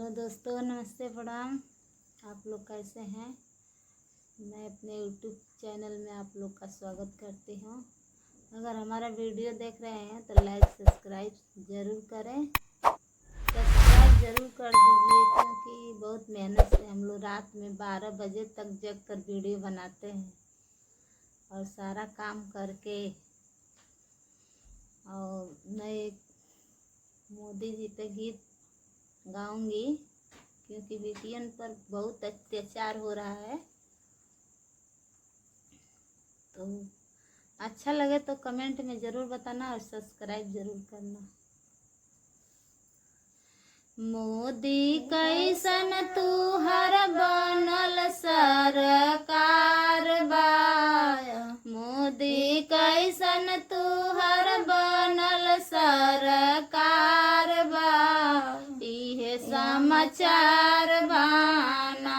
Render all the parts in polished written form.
Hello दोस्तों, नमस्ते, प्रणाम। आप लोग कैसे हैं? मैं अपने यूट्यूब चैनल में आप लोग का स्वागत करती हूँ। अगर हमारा वीडियो देख रहे हैं तो लाइक सब्सक्राइब ज़रूर करें। सब्सक्राइब ज़रूर कर दीजिए, क्योंकि बहुत मेहनत से हम लोग रात में 12 बजे तक जग कर वीडियो बनाते हैं और सारा काम करके। और मैं एक मोदी जी पे गीत गाऊंगी, क्योंकि बेटियन पर बहुत अत्याचार हो रहा है। तो अच्छा लगे तो कमेंट में ज़रूर बताना और सब्सक्राइब ज़रूर करना। मोदी कैसन तू हर बनल सरकार बा, मोदी कैसन तू हर बनल सरकार बा, इहे समाचार बाना।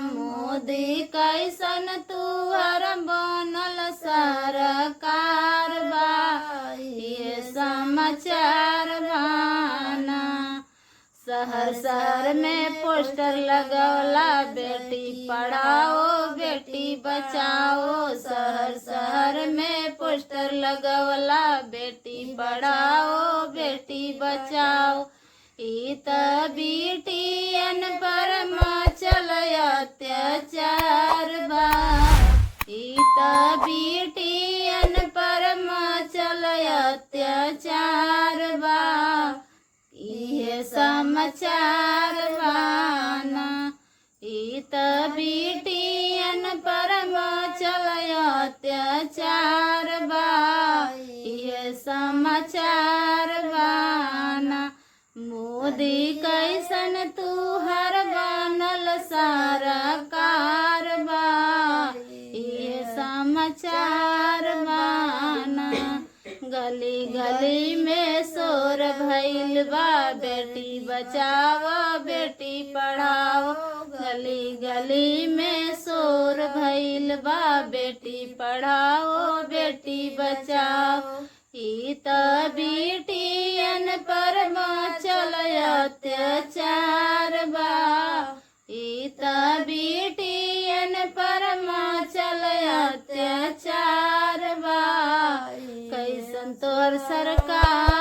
मोदी कैसन तू हर बनल सरकार बा, इहे समाचार बाना। शहर शहर में पोस्टर लगौला, बेटी पढ़ाओ बेटी बचाओ। शहर शहर में पोस्टर लगौला, बेटी पढ़ाओ बेटी बचाओ। ई त बेटियन पर मचल अत्याचार बा, ई त बेटियन पर मचल अत्याचार बा, इहे समाचार बाना। ई त बेटियन पर मचल अत्याचार बा, इहे समाचार बाना। मोदी कैसन तू हर बनल सरकार बा, इहे समाचार बाना। गली गली में शोर भइल बा, बेटी बचाओ बेटी पढ़ाओ। गली गली में शोर भइल बा, बेटी पढ़ाओ बेटी बचाओ। ई त बेटियन पर मचल अत्याचार बा, ई त बेटियन पर मचल अत्याचार बा। कैसन तोर सरकार